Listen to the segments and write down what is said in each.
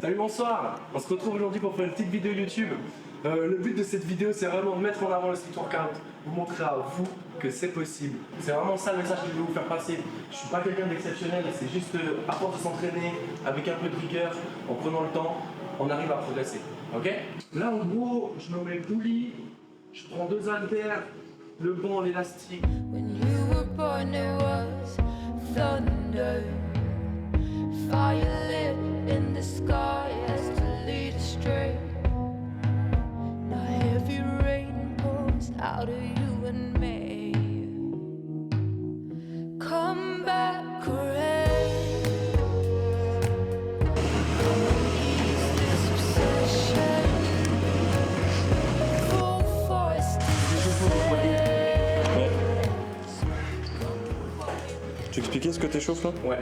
Salut, bonsoir. On se retrouve aujourd'hui pour faire une petite vidéo YouTube. Le but de cette vidéo, c'est vraiment de mettre en avant le street workout, vous montrer à vous que c'est possible. C'est vraiment ça le message que je veux vous faire passer. Je suis pas quelqu'un d'exceptionnel, c'est juste à force de s'entraîner avec un peu de rigueur, en prenant le temps, on arrive à progresser. Ok? Là, en gros, je me mets le poulie, je prends 2 haltères, le banc, l'élastique. When you were born, it was thunder. Fire lit in the sky as to lead astray. Now heavy rain pours out of you and me. Come back, rain. Come and ease this obsession. Full force Tu expliquais ce que t'échauffes là? Ouais.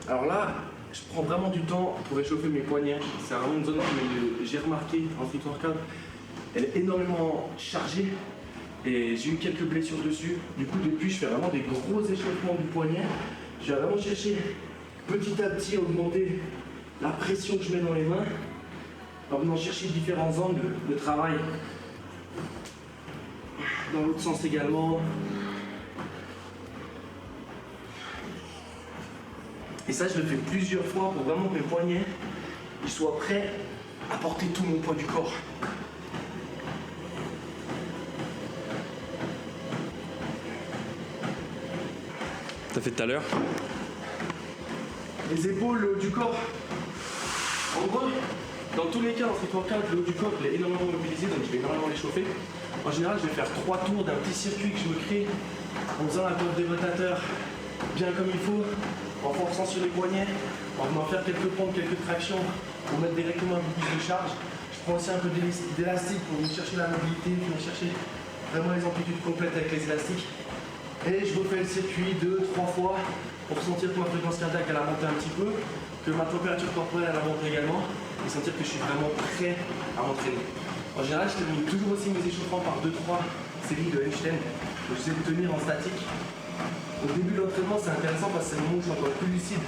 Alors là, je prends vraiment du temps pour échauffer mes poignets. C'est vraiment une zone que j'ai remarqué en street workout. Elle est énormément chargée et j'ai eu quelques blessures dessus. Du coup, depuis, je fais vraiment des gros échauffements du poignet. Je vais vraiment chercher petit à petit à augmenter la pression que je mets dans les mains en venant chercher différents angles de travail. Dans l'autre sens également. Et ça, je le fais plusieurs fois pour vraiment que mes poignets ils soient prêts à porter tout mon poids du corps. T'as fait tout à l'heure? Les épaules, le haut du corps. En gros, dans tous les cas, en street workout, le haut du corps il est énormément mobilisé, donc je vais énormément l'échauffer. En général, je vais faire 3 tours d'un petit circuit que je me crée en faisant la coiffe des rotateurs bien comme il faut, en forçant sur les poignets, en venant faire quelques pompes, quelques tractions pour mettre directement un peu plus de charge. Je prends aussi un peu d'élastique pour venir chercher la mobilité, pour venir chercher vraiment les amplitudes complètes avec les élastiques. Et je refais le circuit 2-3 fois pour sentir que ma fréquence cardiaque elle a monté un petit peu, que ma température corporelle elle a monté également, et sentir que je suis vraiment prêt à m'entraîner. En général, je termine toujours aussi mes échauffements par 2-3 séries de handstand, donc j'essaie de tenir en statique. Au début de l'entraînement, c'est intéressant parce que c'est le moment où je suis encore plus lucide.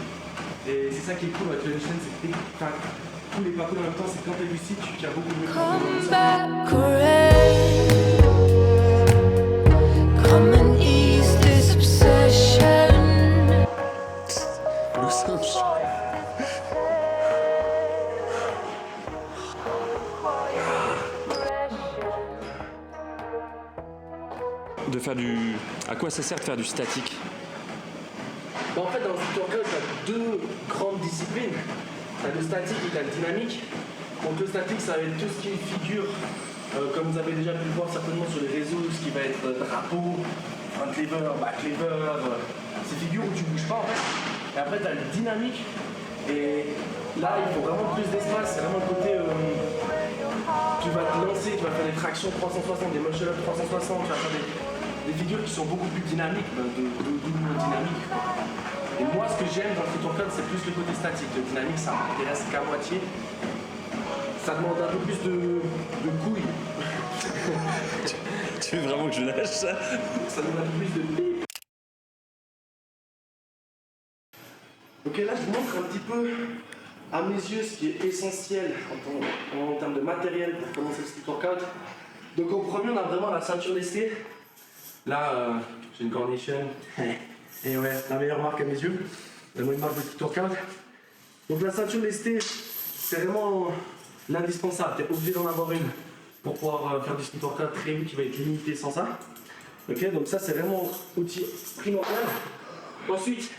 Et c'est ça qui est cool avec le handstand, c'est que tous les parcours en même temps, c'est quand tu es lucide, tu tiens beaucoup mieux. Come back, rain. Come and ease this obsession. De faire du... À quoi ça sert de faire du statique? En fait, dans le street workout, tu as 2 grandes disciplines. Tu as le statique et tu as le dynamique. Donc le statique, ça va être tout ce qui est figure, comme vous avez déjà pu le voir certainement sur les réseaux, ce qui va être drapeau, front lever, back lever, ces figures où tu bouges pas en fait. Et après, tu as le dynamique. Et là, il faut vraiment plus d'espace. C'est vraiment le côté tu vas te lancer, tu vas faire des tractions 360, des muscle up 360, tu vas faire des figures qui sont beaucoup plus dynamiques, de mouvements dynamiques. Et moi, ce que j'aime dans le street workout, c'est plus le côté statique. Le dynamique, ça m'intéresse qu'à moitié. Ça demande un peu plus de couilles. Tu veux vraiment que je lâche ça? Ça demande un peu plus de bip. Ok, là, je vous montre un petit peu, à mes yeux, ce qui est essentiel en termes de matériel pour commencer le street workout. Donc, en premier, on a vraiment la ceinture lestée. Là, j'ai une Gornation. Et ouais, la meilleure marque à mes yeux. La meilleure marque de street workout. Donc, la ceinture lestée, c'est vraiment l'indispensable. Tu es obligé d'en avoir une pour pouvoir faire du street workout très vite qui va être limité sans ça. Ok, donc ça, c'est vraiment outil primordial. Ensuite,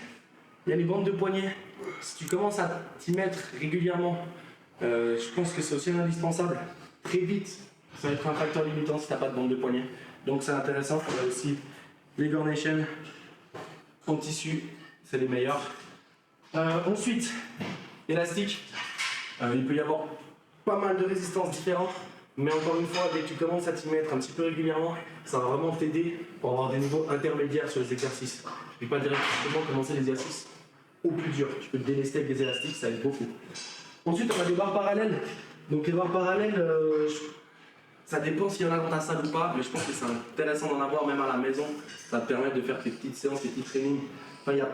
il y a les bandes de poignet. Si tu commences à t'y mettre régulièrement, je pense que c'est aussi indispensable. Très vite, ça va être un facteur limitant si tu n'as pas de bande de poignet. Donc c'est intéressant. On a aussi les Gornation en tissu, c'est les meilleurs. Ensuite, élastique. Il peut y avoir pas mal de résistances différentes. Mais encore une fois, dès que tu commences à t'y mettre un petit peu régulièrement, ça va vraiment t'aider pour avoir des niveaux intermédiaires sur les exercices. Je ne vais pas directement commencer l'exercice au plus dur. Tu peux te délester avec des élastiques, ça aide beaucoup. Ensuite, on a des barres parallèles. Donc les barres parallèles, ça dépend s'il y en a dans ta salle ou pas, mais je pense que c'est intéressant d'en avoir même à la maison. Ça va te permettre de faire tes petites séances, tes petits trainings. Enfin, il y a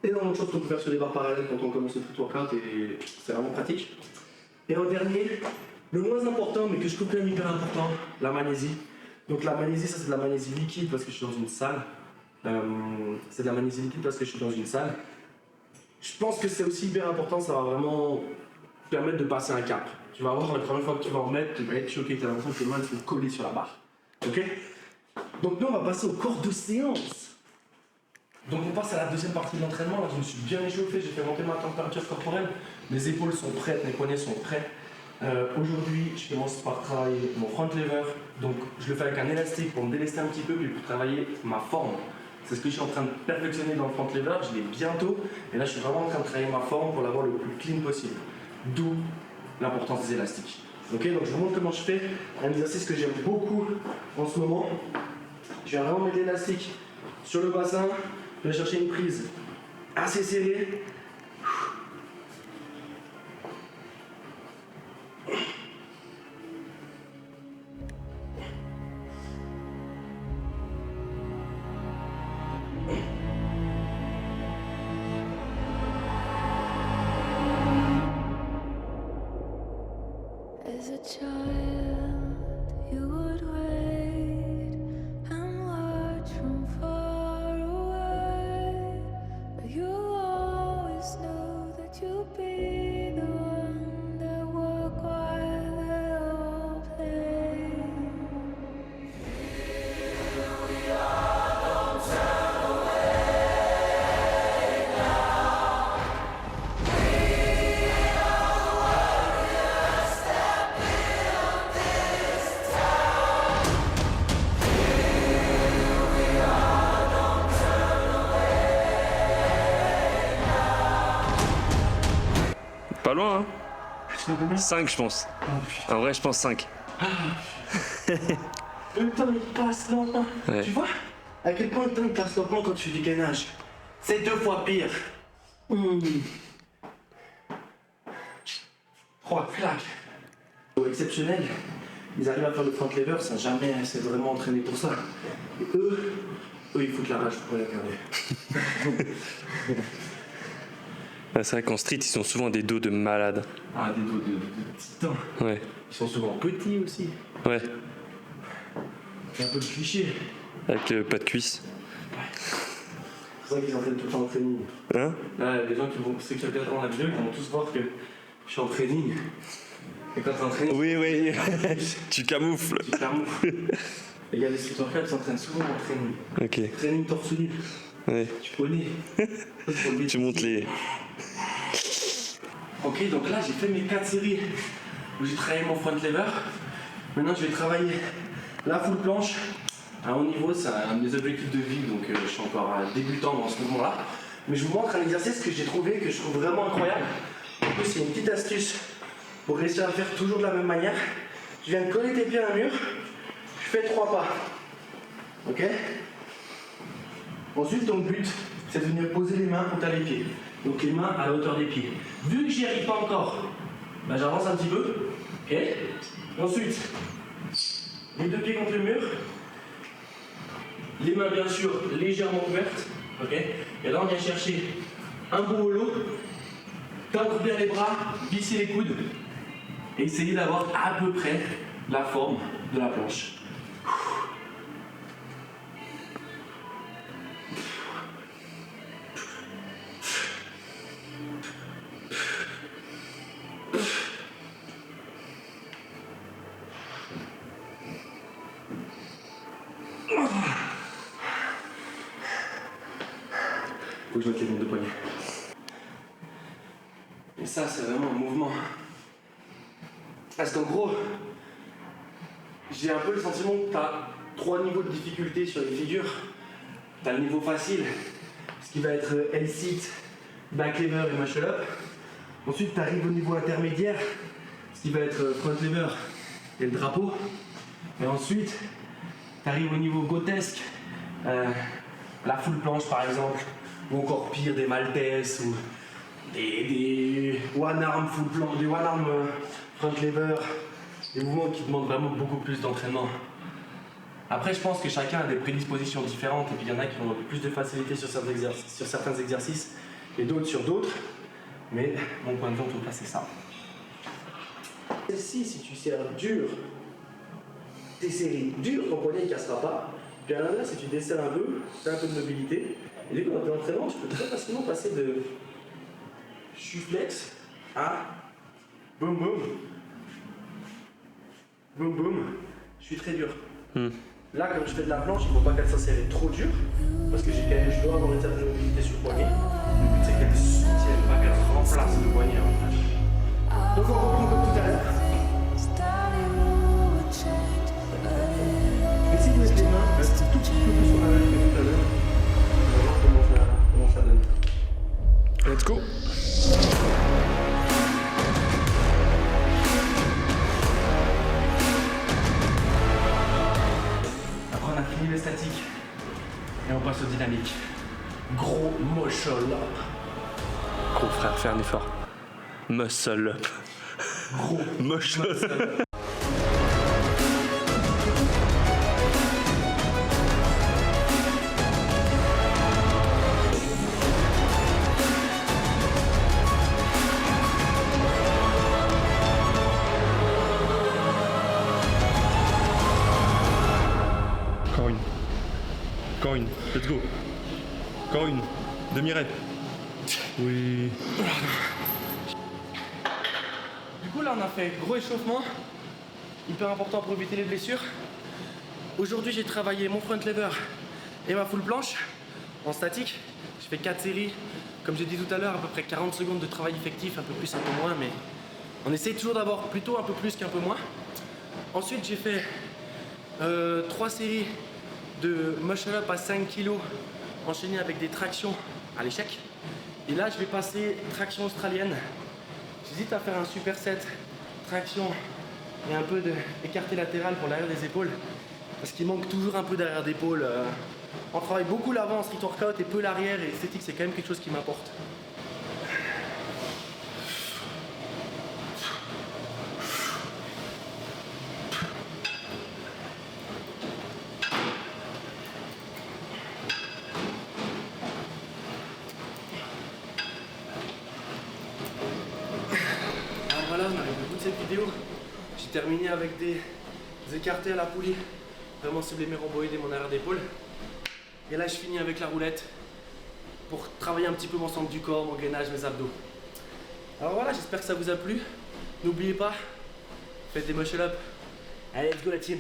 énormément de choses qu'on peut faire sur les barres parallèles quand on commence le street workout et c'est vraiment pratique. Et en dernier, le moins important mais que je trouve quand même hyper important, la magnésie. Donc la magnésie, ça c'est de la magnésie liquide parce que je suis dans une salle. C'est de la magnésie liquide parce que je suis dans une salle. Je pense que c'est aussi hyper important, ça va vraiment permettre de passer un cap. Tu vas voir la première fois que tu vas en mettre, tu vas être choqué, tu as l'impression que les mains sont collées sur la barre. Ok? Donc nous on va passer au corps de séance. Donc on passe à la deuxième partie de l'entraînement. Là je me suis bien échauffé, j'ai fait monter ma température corporelle. Mes épaules sont prêtes, mes poignets sont prêts. Aujourd'hui je commence par travailler mon front lever. Donc je le fais avec un élastique pour me délester un petit peu puis pour travailler ma forme. C'est ce que je suis en train de perfectionner dans le front lever, je l'ai bientôt. Et là je suis vraiment en train de travailler ma forme pour l'avoir le plus clean possible. D'où l'importance des élastiques. Ok, donc je vous montre comment je fais un exercice que j'aime beaucoup en ce moment. Je vais vraiment mettre l'élastique sur le bassin, je vais chercher une prise assez serrée. As a child, you would wait and watch from far away. But you always knew that you'd be the one that walked while they all played. Pas loin, hein. 5 je pense. En vrai je pense 5. Le temps il passe lentement. Ouais. Tu vois à quel point le temps il passe lentement quand tu fais du gainage. C'est 2 fois pire. 3 claques. Exceptionnel. Ils arrivent à faire le front lever sans jamais s'être vraiment entraîné pour ça. Et eux, ils foutent la rage pour les regarder. Ah, c'est vrai qu'en street ils sont souvent des dos de malades. Ah, des dos de titans. Ouais. Ils sont souvent petits aussi. Ouais. C'est un peu le cliché. Avec pas de cuisses. C'est pour ça qu'ils s'entraînent tout le temps en training. Hein? Là, les gens ceux qui regardent la vidéo, ils vont tous voir que je suis en training. Et quand tu es en training, Oui. Tu camoufles. tu camoufles. Les gars des street workouts s'entraînent souvent en training. Ok. Training torse nu. Ouais. Tu connais. Tu montes les. Ok, donc là j'ai fait mes 4 séries où j'ai travaillé mon front lever. Maintenant je vais travailler la full planche à haut niveau, c'est un de mes objectifs de vie, donc je suis encore débutant dans ce mouvement-là. Mais je vous montre un exercice que j'ai trouvé, que je trouve vraiment incroyable. En plus c'est une petite astuce pour réussir à le faire toujours de la même manière. Tu viens de coller tes pieds à un mur, je fais 3 pas. Ok? Ensuite ton but c'est de venir poser les mains contre les pieds. Donc les mains à la hauteur des pieds. Vu que j'y arrive pas encore, ben j'avance un petit peu. Ok. Ensuite, les 2 pieds contre le mur. Les mains bien sûr légèrement ouvertes. Ok. Et là on vient chercher un bout au lot. Tendre bien les bras, visser les coudes. Et essayer d'avoir à peu près la forme de la planche. Faut que je mette les bandes de poignet. Et ça, c'est vraiment un mouvement. Parce qu'en gros, j'ai un peu le sentiment que tu as 3 niveaux de difficulté sur les figures. Tu as le niveau facile, ce qui va être L-sit, back lever et muscle up. Ensuite, tu arrives au niveau intermédiaire, ce qui va être front lever et le drapeau. Et ensuite, tu arrives au niveau grotesque, la full planche par exemple, ou encore pire, des maltesses, ou des one arm full planche, des one arm front lever, des mouvements qui demandent vraiment beaucoup plus d'entraînement. Après, je pense que chacun a des prédispositions différentes, et puis il y en a qui ont plus de facilité sur certains exercices, et d'autres sur d'autres. Mais mon point de vue en tout cas c'est ça. Celle-ci, si tu serres dur, tes séries dures, ton poignet ne cassera pas. Puis à l'inverse, si tu desserres un peu, tu as un peu de mobilité. Et du coup, dans tes entraînements, tu peux très facilement passer de je suis flex à boum boum, boum boum, je suis très dur. Là, quand je fais de la planche, il ne faut pas qu'elle soit serrée trop dur, parce que je dois avoir une certaine mobilité sur le poignet. Le but, c'est qu'elle soutienne, pas qu'elle remplace le poignet en fait. Donc, on reprend comme tout à l'heure. Essayez de mettre les mains un tout petit peu plus sur la main que tout à l'heure. On va voir comment ça donne. Let's go. Après, on a fini le statique et on passe au dynamique. Gros muscle up. Gros frère, fais un effort. Muscle up. Gros Muscle up. Encore une, let's go. Encore une, demi-rep. Oui. Du coup là on a fait gros échauffement, hyper important pour éviter les blessures. Aujourd'hui j'ai travaillé mon front lever et ma full planche en statique. Je fais 4 séries, comme j'ai dit tout à l'heure, à peu près 40 secondes de travail effectif, un peu plus, un peu moins, mais on essaye toujours d'avoir plutôt un peu plus qu'un peu moins. Ensuite j'ai fait 3 séries de muscle up à 5 kg enchaîné avec des tractions à l'échec. Et là je vais passer traction australienne. J'hésite à faire un superset traction et un peu d'écarté latéral pour l'arrière des épaules parce qu'il manque toujours un peu d'arrière d'épaule. On travaille beaucoup l'avant en street workout et peu l'arrière, et esthétique c'est quand même quelque chose qui m'importe. Voilà, on arrive au bout de cette vidéo. J'ai terminé avec des écartés à la poulie, vraiment cibler mes rhomboïdes et mon arrière d'épaule. Et là, je finis avec la roulette pour travailler un petit peu mon centre du corps, mon gainage, mes abdos. Alors voilà, j'espère que ça vous a plu. N'oubliez pas, faites des muscle up. Allez, let's go la team.